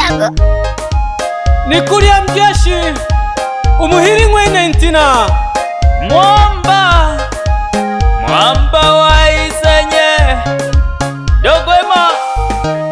ikago Nikulia mjeshi umuhiri mwene ntina Mwamba waizenye Dogwema.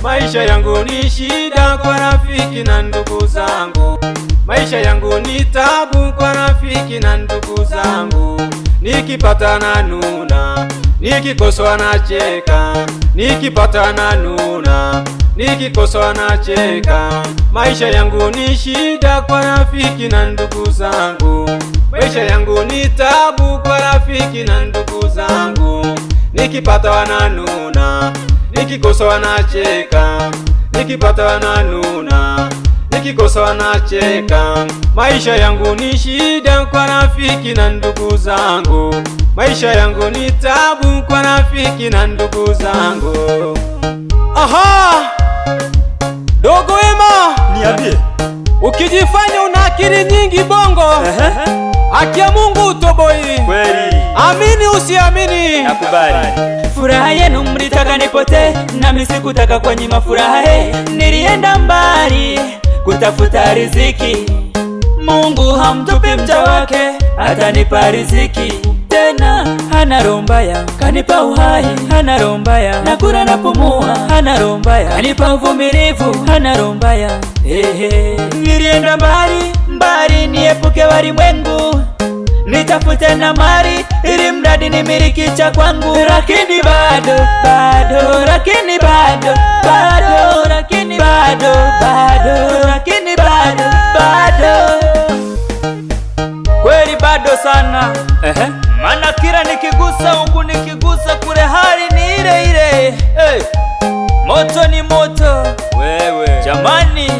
Maisha yangu ni shida kwa rafiki na ndugu zangu, maisha yangu ni tabu kwa rafiki na ndugu zangu. Nikipata na nuna, nikikosa na cheka, nikipata na nuna, nikikosa na cheka. Maisha yangu ni shida kwa rafiki na ndugu zangu, maisha yangu ni tabu kwa rafiki na ndugu zangu. Nikipata na nuna, nikikosa wanacheka, nikipata wananuna, nikikosa wanacheka. Maisha yangu ni shida kwa rafiki na ndugu zangu, maisha yangu ni tabu kwa rafiki na ndugu zangu. Aha! Dogwema, Niambie. Ukijifanya una akili nyingi bongo, haki ya Mungu utoboi. Kweli. Amini usiamini. Nakubali. Furaha yenu mlitaka nipote, nami sikutaka kwa nyima furaha. Nilienda mbali kutafuta riziki, Mungu hamtupi mja wake, atanipa riziki tena. Hana roho mbaya, kanipa uhai. Hana roho mbaya, nakula napumua. Hana roho mbaya, kanipa uvumilivu. Hana roho mbaya. Nilienda mbali niepuke walimwengu, nitafute na mali ili mradi ni miliki cha kwangu. Lakini bado lakini bado lakini bado lakini bado kweli bado sana. Maana kila nikigusa huku nikigusa kule hali ni ile ile. Moto ni moto wewe jamani.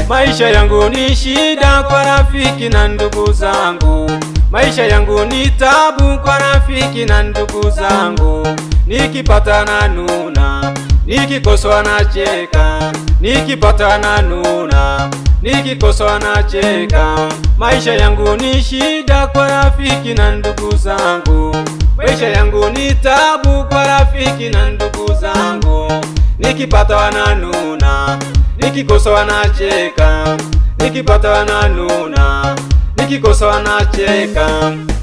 Maisha yangu ni shida kwa rafiki na ndugu zangu, maisha yangu ni tabu kwa rafiki na ndugu zangu. Nikipata na nuna, nikikosa na cheka, nikipata na nuna, nikikosa na cheka. Maisha yangu ni shida kwa rafiki na ndugu zangu, maisha yangu ni tabu kwa rafiki na ndugu zangu. Nikipata wananuna, nikikosa wanacheka, nikipata wananuna, nikikosa wanacheka.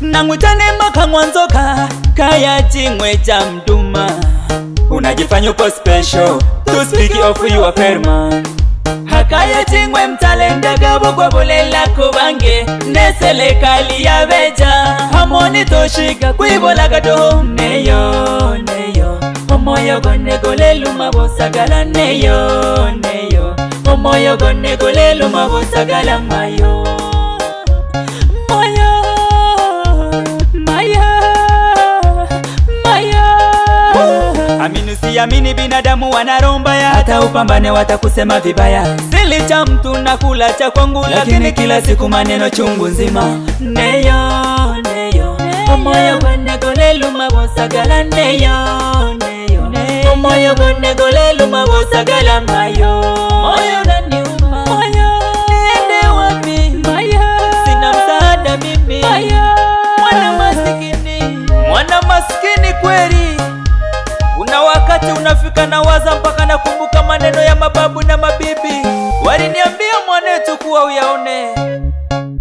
Nangutane maka mwanzoka kaya chingwe cha mduma, unajifanya uko special to speak of your ferman. Hakaya chingwe mtalenda gabo kwa bolela kubange, nesele kali ya beja hamoni toshika kuibola gato neyo omoyo gone golelu mabosagala neyo omoyo gone golelu mabosagala mayo Amini usiamini, binadamu wanaromba ya, hata upambane watakusema vibaya. Sili cha mtu na kula cha kwangu, lakini kila siku maneno chungu nzima. Neyo omoyo gone golelu mabosagala neyo omoyo gone golelu mabosagala mayo. Moyo unaniuma, niende wapi? Sina msaada mimi, mwana masikini kweli. Una wakati unafika na waza mpaka nakumbuka maneno ya mababu na mabibi, waliniambia mwanetu kuwa uyaone,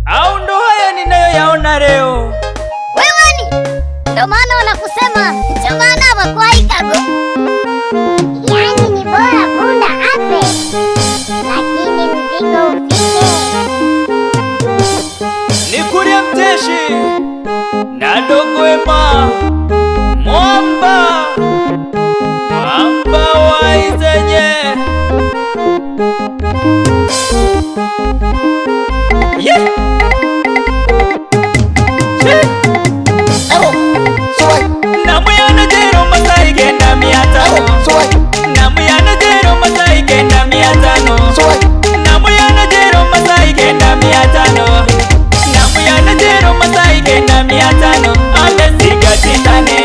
au ndo haya ninayoyaona leo. Wewe ndo maana wanakusema chomana wakwaikago, yani ni bora punda afe lakini mzigo ufike. Nikulia mjeshi na Dogwema, Mwamba waizenye namuyana jero masai genda 500, namuyana jero masai genda 500, namuyana jero masai genda 500, namuyana jero masai genda 500. Ale sigajitane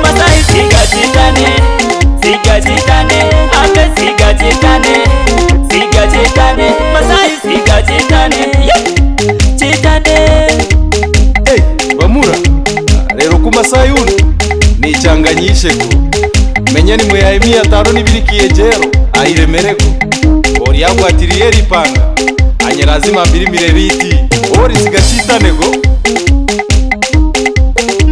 masai sigajitane ale sigajitane masai sigajitane chitane. Bamura rero ku Masai uno nichanganyishe ko menya manyani mweyaimia taroni bili kiejero airemereko ori yagwatiriye ripanga anye lazima mbirimire biti ori sigachitanego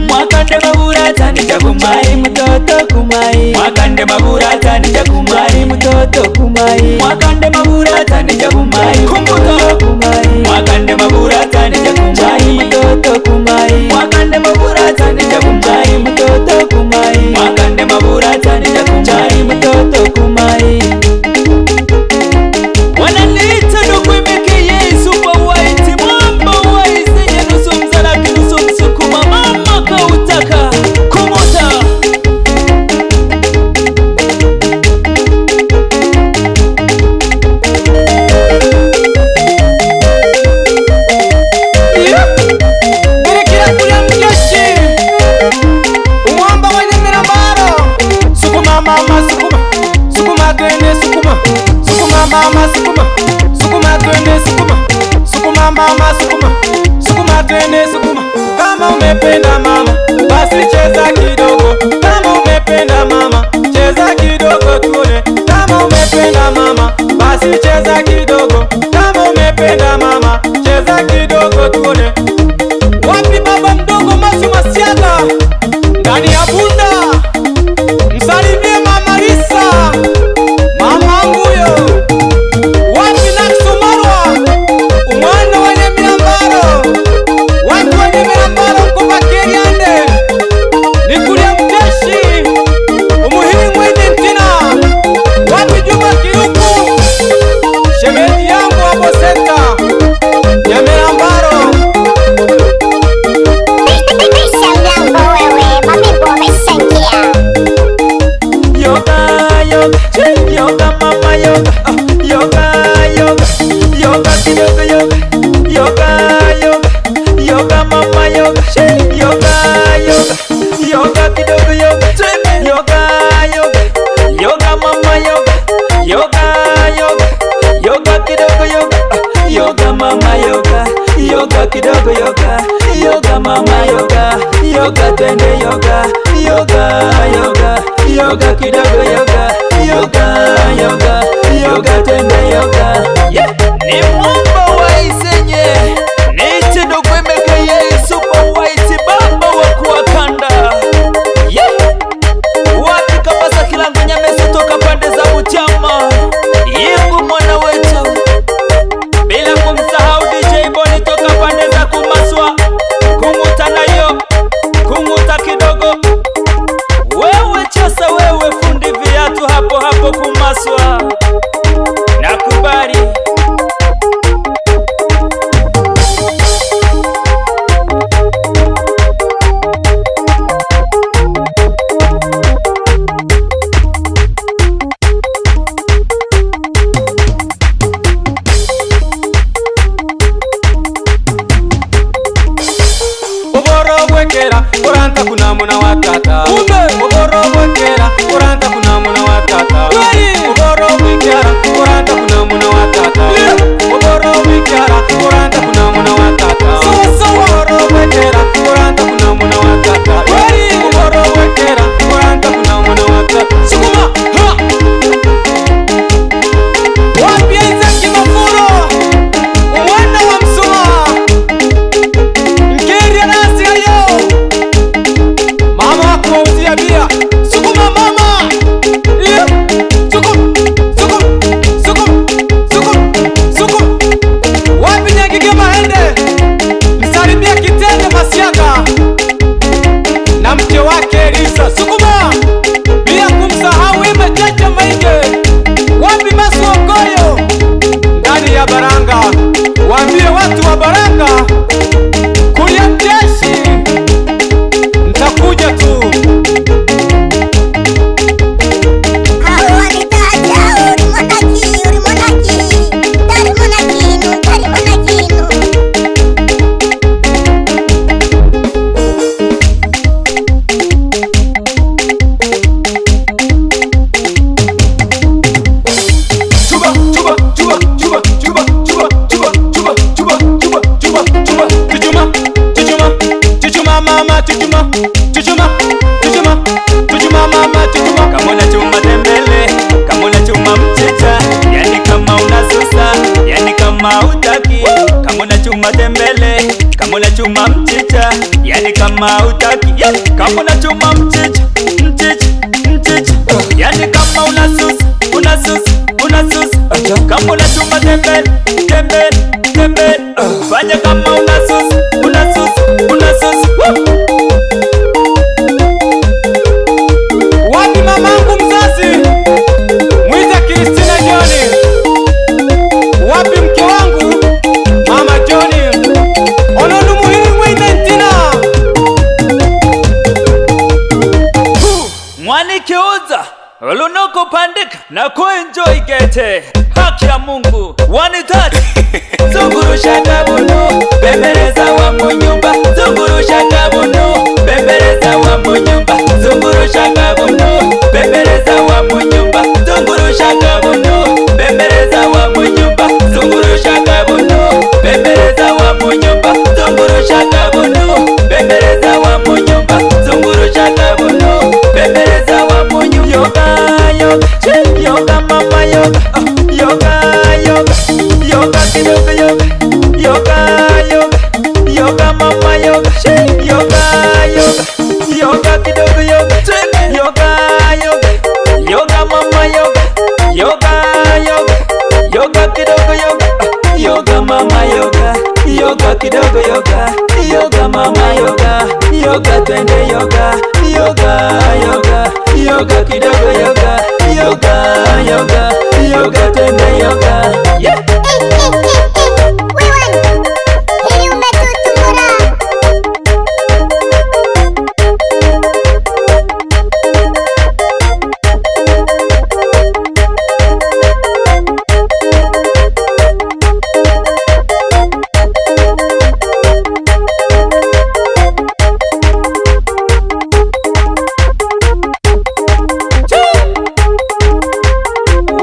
Mwakande maburata nitakumai mtoto kumai. Mwakande maburata nitakumai mtoto kumai. Mwakande maburata nitakumai mtoto kumai. Mwakande maburata nitakumai mtoto kumai. Mwakande maburata nitakumai mtoto kumai. Mwakande maburata nitakumai mtoto kumai. Wananiita ndugu imeke Yesu kwa white mwamba white nye nusu mzalaki nusu msukuma mama kautaka kumuta. Berekira kula mjoshi umwamba wenye mirambaro sukuma mama sukuma sukuma twende sukuma sukuma mama sukuma sukuma twende sukuma sukuma mama sukuma sukuma twende sukuma. Kama umependa mama basi cheza kidogo, kama umependa mama cheza kidogo tuone. Kama umependa mama basi cheza kidogo, kama umependa mama cheza kidogo tuone. Wapi baba mdogo Masi Masiaga ndani ya Bunda, msalimie mama Lisa mama nguyo. Wapi Naksumarwa umwana wenye mirambaro, watu wenye mirambaro kupa Keriande nikulia mteshi umuhimu mwenye ntina. Wapi Juma Kiruku shemeji yangu hapo senta ya mirambaro. Bisha mlango wewe, mabibu wameshaingia. Yoga yoga yoga mama yoga yoga yoga yoga kidogo yoga yoga yoga yoga mama yoga yoga yoga yoga kidogo yoga yoga yoga yoga mama yoga yoga yoga yoga kidogo yoga yoga mama yoga yoga kidogo yoga yoga mama yoga yoga twende yoga yoga yoga yoga kidogo yoga yoga yoga yoga twende yoga. Yeah, ni mwamba wa isenye niche dogo imeke Yesu kwa white baba wa kuwakanda. Yeah, wapi kabasa kilango Nyamese toka pande za Butiama Yingu mwana wetu, bila kumsahau DJ Boni toka pande za Kumaswa Kunguta nayo Kunguta kidogo. Wewe chasa wewe fundi viatu hapo hapo Kumaswa nakubali. Oboro bwekera kuranta kuna muna watata oboro bwekera kuranta kuna muna watata oboro bwekera kuranta kuna muna watata oboro bwekera kuranta kuna muna watata oboro bwekera kuranta kuna muna watata oboro bwekera kuranta kuna muna watata. Sukuma ha wapi Isaac Mafuro umwana wa Msuma Ngeri anasi ayo mama akuuzia bia. Sukuma mama yeah. Sukum sukum sukum sukum sukum. Wapi Nyagige twende. Kama unachuma mchicha, yani kama utaki, kama unachuma mchicha, yani kama unasusa, kama unachuma tembele, fanya kama unasusa. Wapi mamangu mzazi? Mwita Kristina Joni. Wapi mke wangu Mama Joni? Ononu muhini mwita ntina. Mwani kiuza ulunoko pandika na kuenjoy gete. Haki ya Mungu wani tatu. Zungurusha kabunu bembeleza wa munyumba. Zungurusha kabunu bembeleza wa munyumba. Zungurusha kabunu bembeleza wa munyumba. Zungurusha kabunu bembeleza wa munyumba. Zungurusha kabunu bembeleza wa munyumba. Zungurusha kabunu bembeleza wa munyumba. Zungurusha kabunu bembeleza wa munyumba. Yoga mama yoga. Yoga kidogo yoga mama yoga kidogo yoga mama yoga kidogo yoga mama yoga kidogo yoga mama yoga twende yoga kidogo yoga twende yoga. Hili umetutumura.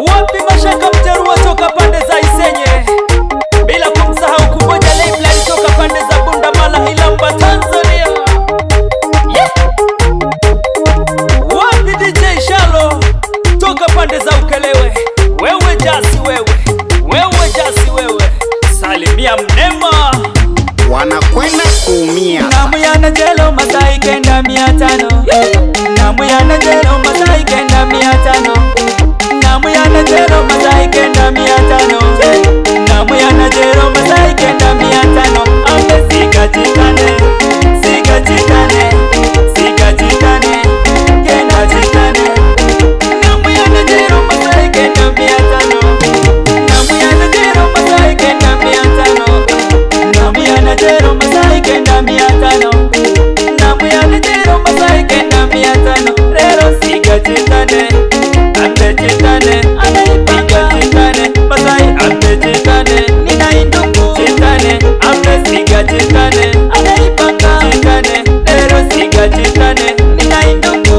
Wapi Mashaka Mterua toka pande za Isenye, bila kumsahau Kuboja Leibland toka pande za Bundamala Ilamba Tanzania. Wapi DJ Shalo toka pande za Ukelewe. Wewe jasi wewe salimia Mnema. Wanakwenda kuumia. Namu ya Najelo Masai kenda 500. Namu ya Najelo Masai kenda 500. Namu ya Najelo Masai kenda 500. Namu ya Najelo Masai kenda 500. Ambe sikachikane kenda chikane. Namu ya Najelo Masai kenda 500. Namu ya Najelo Masai kenda 500. Namu ya Najelo Masai kenda 500. Namu ya Najelo Masai kenda 500. Lero sikachikane Masai amechikane, nina indungu chikane, amesiga chikane, anaipanga chikane, lero siga chikane, nina indungu.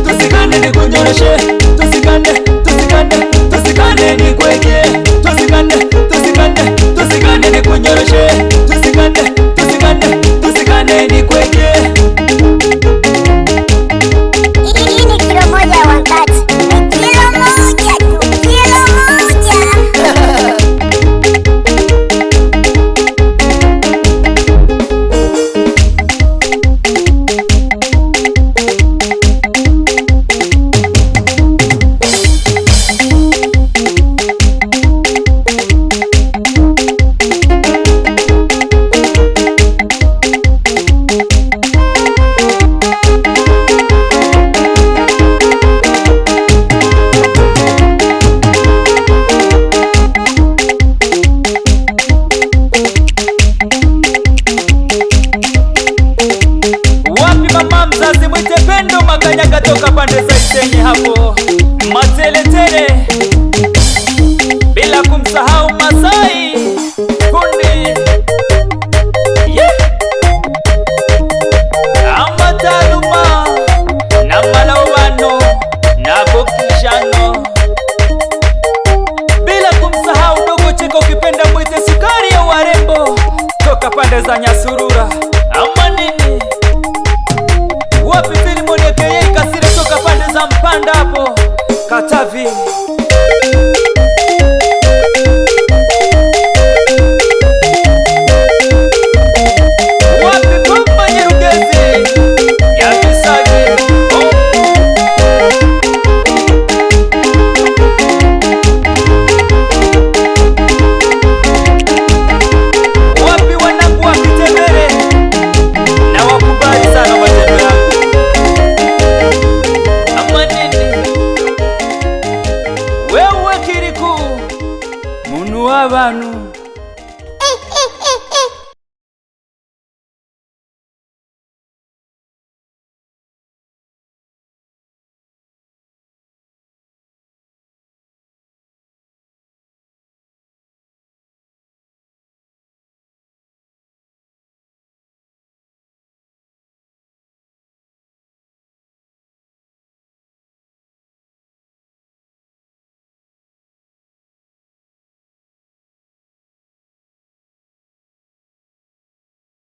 Tusikane ni kunyoroshe, tusikane ni kwenye, tusikane ni kunyoroshe, tusikane ni kwenye. Hii ni kilo moja ya wakati. Kilo moja tu. Makanyaga toka pande za Isenye hapo mateletele, bila kumsahau Masai fundi Amataluma na Malawano na Bokishano, bila kumsahau dogo Chiko ukipenda mwite sukari ya warembo toka pande za Nyasurura.